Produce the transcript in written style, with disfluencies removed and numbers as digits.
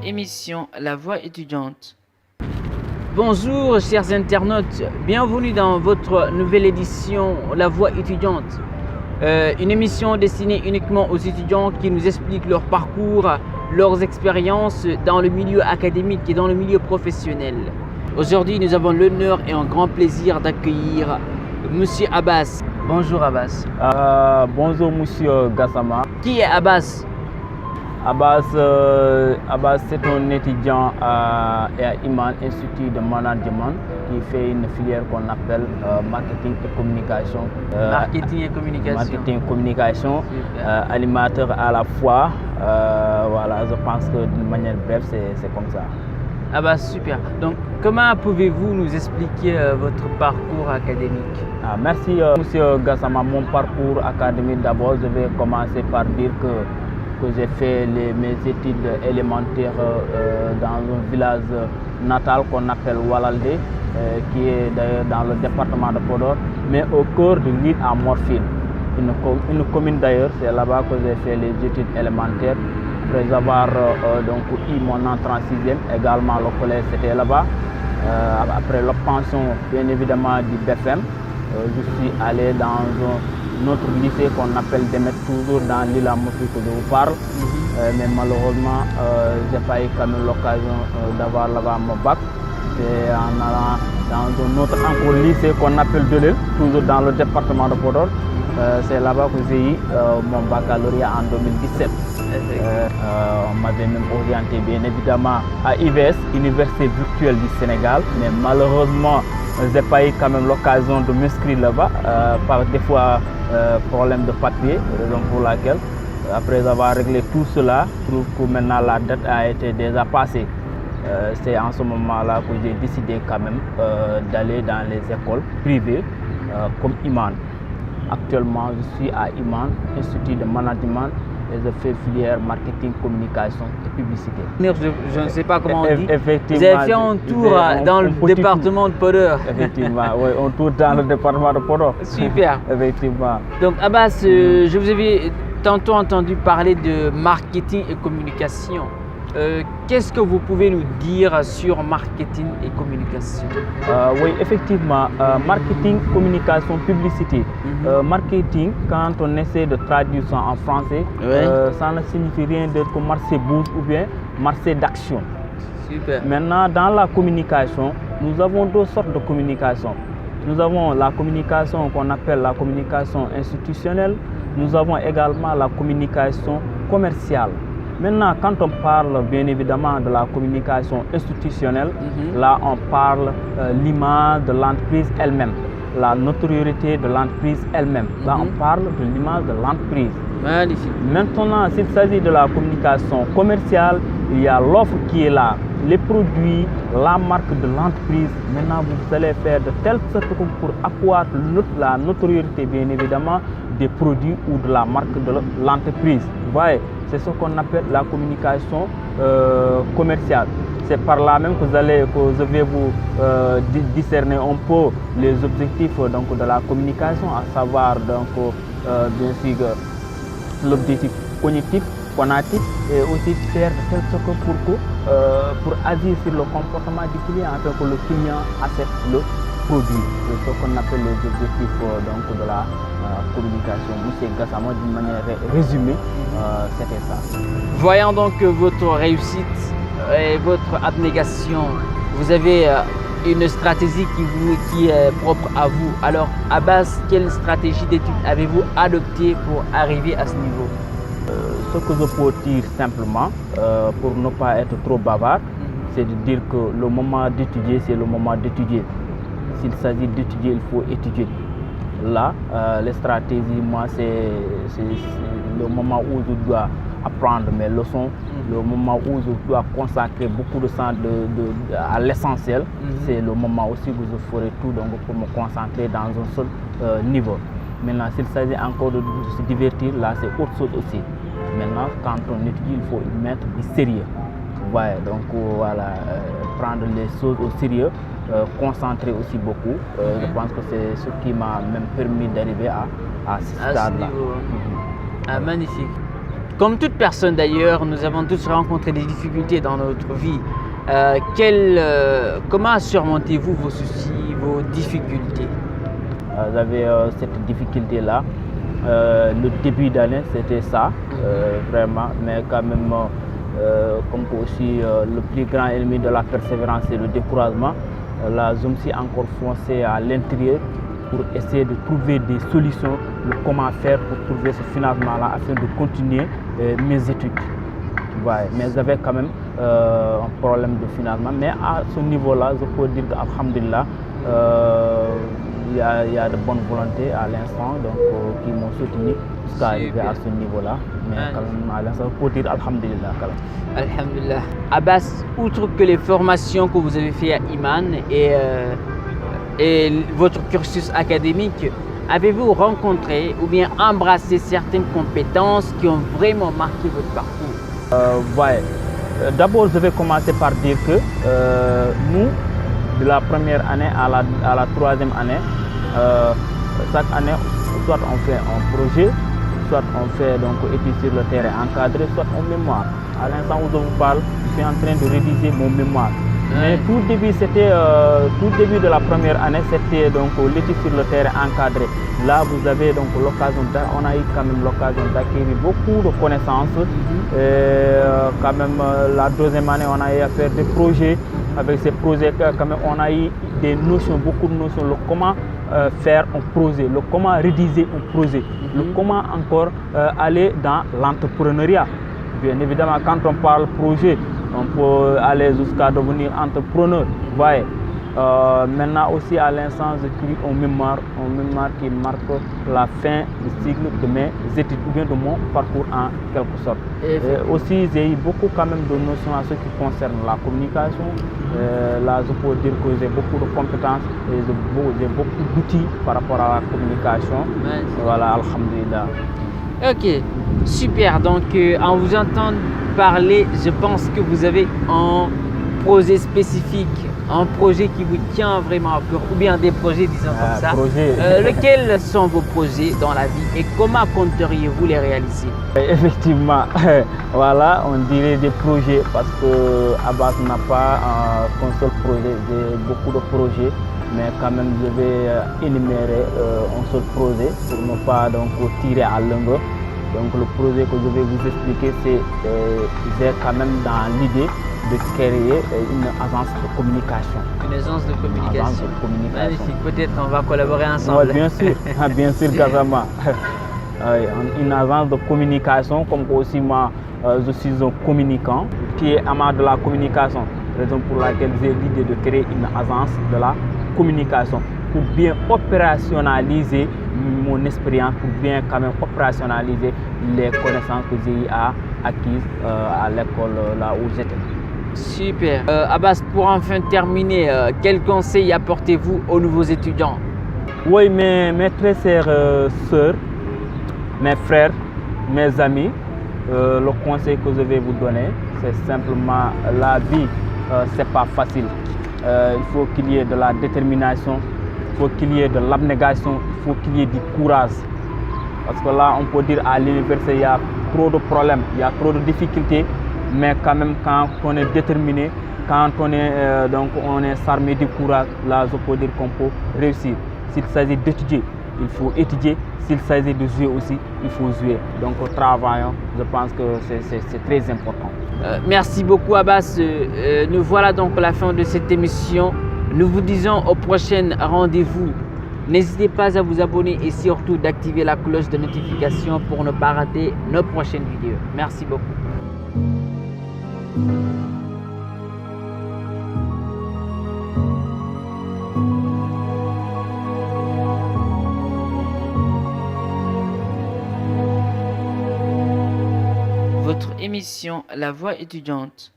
émission La Voix étudiante. Bonjour chers internautes, bienvenue dans votre nouvelle édition La Voix étudiante. Une émission destinée uniquement aux étudiants qui nous expliquent leur parcours, leurs expériences dans le milieu académique et dans le milieu professionnel. Aujourd'hui, nous avons l'honneur et un grand plaisir d'accueillir Monsieur Abbas. Bonjour Abbas. Bonjour Monsieur Gassama. Qui est Abbas? Abbas, c'est un étudiant à Iman Institut de Management qui fait une filière qu'on appelle marketing et communication. Marketing et communication. Marketing et communication, animateur à la fois. Voilà, je pense que d'une manière brève, c'est comme ça. Ah bah super. Donc comment pouvez-vous nous expliquer votre parcours académique? Merci Monsieur Gassama. Mon parcours académique, d'abord je vais commencer par dire que j'ai fait mes études élémentaires dans un village natal qu'on appelle Walalde, qui est d'ailleurs dans le département de Podor, mais au cœur de l'île à Morphine, une commune d'ailleurs. C'est là-bas que j'ai fait les études élémentaires. Après avoir donc eu mon entrée en sixième, également le collège c'était là-bas. Après l'obtention bien évidemment du BFM, je suis allé dans un autre lycée qu'on appelle Demet, toujours dans l'île à Morphine que je vous parle. Mais malheureusement, je n'ai pas eu quand même l'occasion d'avoir là-bas mon bac. C'est en allant dans un autre encore lycée qu'on appelle Delel, toujours dans le département de Podor. C'est là-bas que j'ai eu mon baccalauréat en 2017. On m'avait même orienté bien évidemment à IVS, Université virtuelle du Sénégal, mais malheureusement je n'ai pas eu quand même l'occasion de m'inscrire là-bas par des fois problème de papier, raison pour laquelle après avoir réglé tout cela, je trouve que maintenant la date a été déjà passée. C'est en ce moment-là que j'ai décidé quand même d'aller dans les écoles privées comme Iman. Actuellement, je suis à Iman, Institut de Management, et je fais filière marketing, communication et publicité. Je ne sais pas comment on dit. Effectivement, vous avez fait un tour dans le département de Podor. Effectivement, oui, un tour dans le département de Podor. Super. Effectivement. Donc Abbas, je vous avais tantôt entendu parler de marketing et communication. Qu'est-ce que vous pouvez nous dire sur marketing et communication? Oui, effectivement, marketing, communication, publicité. Marketing, quand on essaie de traduire ça en français, ça ne signifie rien d'autre que marché bouge ou bien marché d'action. Super. Maintenant, dans la communication, nous avons deux sortes de communication. Nous avons la communication qu'on appelle la communication institutionnelle. Nous avons également la communication commerciale. Maintenant, quand on parle bien évidemment de la communication institutionnelle, là on parle l'image de l'entreprise elle-même, la notoriété de l'entreprise elle-même. Là on parle de l'image de l'entreprise. Magnifique. Maintenant, s'il s'agit de la communication commerciale, il y a l'offre qui est là, les produits, la marque de l'entreprise. Maintenant, vous allez faire de telle sorte que pour accroître la notoriété bien évidemment des produits ou de la marque de l'entreprise. Vous voyez, c'est ce qu'on appelle la communication commerciale. C'est par là même que je vais vous discerner un peu les objectifs donc, de la communication, à savoir donc, bien sûr l'objectif cognitif, phonatique, et aussi faire de telle sorte pour agir sur le comportement du client afin que le client accepte le produit. C'est ce qu'on appelle les objectifs donc, de la communication. Monsieur Gassama, d'une manière résumée, c'était ça. Voyant donc votre réussite et votre abnégation, vous avez une stratégie qui est propre à vous. Alors, Abbas, quelle stratégie d'études avez-vous adoptée pour arriver à ce niveau? Ce que je peux dire simplement, pour ne pas être trop bavard, c'est de dire que le moment d'étudier, c'est le moment d'étudier. S'il s'agit d'étudier, il faut étudier. Là, les stratégies, moi, c'est le moment où je dois apprendre mes leçons, le moment où je dois consacrer beaucoup de temps à l'essentiel. C'est le moment aussi où je ferai tout donc, pour me concentrer dans un seul niveau. Maintenant, s'il s'agit encore de se divertir, là, c'est autre chose aussi. Maintenant, quand on étudie, il faut y mettre du sérieux. Ouais, donc voilà, prendre les choses au sérieux, concentrer aussi beaucoup. Je pense que c'est ce qui m'a même permis d'arriver à ce stade-là. Ah, magnifique. Comme toute personne d'ailleurs, nous avons tous rencontré des difficultés dans notre vie. Comment surmontez-vous vos soucis, vos difficultés? J'avais cette difficulté-là. Le début d'année, c'était ça, vraiment. Mais quand même, comme aussi le plus grand ennemi de la persévérance, c'est le découragement. Là, je me suis encore foncé à l'intérieur pour essayer de trouver des solutions, de comment faire pour trouver ce financement-là afin de continuer mes études. Ouais, mais j'avais quand même un problème de financement. Mais à ce niveau-là, je peux dire qu'alhamdulillah, il y a de bonnes volontés à l'instant qui m'ont soutenu jusqu'à arriver à ce niveau-là. Mais quand même, à l'instant, je peux dire alhamdulillah. Alhamdulillah. Abbas, outre que les formations que vous avez fait à Iman et votre cursus académique, avez-vous rencontré ou bien embrassé certaines compétences qui ont vraiment marqué votre parcours? Ouais. D'abord, je vais commencer par dire que nous, de la première année à la troisième année, chaque année, soit on fait un projet, soit on fait donc études sur le terrain encadré, soit un mémoire. À l'instant où je vous parle, je suis en train de rédiger mon mémoire. Mais tout début de la première année, c'était donc l'étude sur le terrain encadré. Là, vous avez donc l'occasion, on a eu quand même l'occasion d'acquérir beaucoup de connaissances. Quand même, la deuxième année, on a eu à faire des projets. Avec ces projets, quand même, on a eu des notions, beaucoup de notions, le comment faire un projet, le comment rédiger un projet, le comment encore aller dans l'entrepreneuriat. Bien évidemment, quand on parle projet, on peut aller jusqu'à devenir entrepreneur. Voyez. Maintenant aussi à l'instant, j'écris un mémoire qui marque la fin du cycle de mes études ou bien de mon parcours en quelque sorte. Et aussi, j'ai eu beaucoup quand même de notions à ce qui concerne la communication. Là, je peux dire que j'ai beaucoup de compétences et j'ai beaucoup d'outils par rapport à la communication. Voilà, alhamdulillah. Ok, super. Donc, en vous entendant parler, je pense que vous avez un projet spécifique, un projet qui vous tient vraiment à cœur, ou bien des projets, disons comme ça. Lesquels sont vos projets dans la vie et comment compteriez-vous les réaliser? Effectivement, voilà, on dirait des projets parce que Abbas n'a pas qu'un seul projet, j'ai beaucoup de projets. Mais quand même, je vais énumérer un seul projet pour ne pas donc tirer à longueur. Donc le projet que je vais vous expliquer, c'est j'ai quand même dans l'idée de créer une agence de communication. Une agence de communication. Agence de communication. Magnifique, peut-être on va collaborer ensemble. Oui, bien sûr, bien sûr, Gassama. Une agence de communication, comme aussi moi, je suis un communicant qui est amant de la communication. Raison pour laquelle j'ai l'idée de créer une agence de la communication pour bien opérationnaliser mon expérience, pour bien quand même opérationnaliser les connaissances que j'ai acquises à l'école là où j'étais. Super. Abbas, pour enfin terminer, quels conseils apportez-vous aux nouveaux étudiants? Oui, mes très chères sœurs, mes frères, mes amis, le conseil que je vais vous donner, c'est simplement la vie, c'est pas facile. Il faut qu'il y ait de la détermination, il faut qu'il y ait de l'abnégation, il faut qu'il y ait du courage. Parce que là, on peut dire à l'université, il y a trop de problèmes, il y a trop de difficultés, mais quand même, quand on est déterminé, quand on est s'armé du courage, là, je peux dire qu'on peut réussir. S'il s'agit d'étudier, il faut étudier. S'il s'agit de jouer aussi, il faut jouer. Donc, travaillons, je pense que c'est très important. Merci beaucoup Abbas. Nous voilà donc à la fin de cette émission. Nous vous disons au prochain rendez-vous. N'hésitez pas à vous abonner et surtout d'activer la cloche de notification pour ne pas rater nos prochaines vidéos. Merci beaucoup. Votre émission La Voix étudiante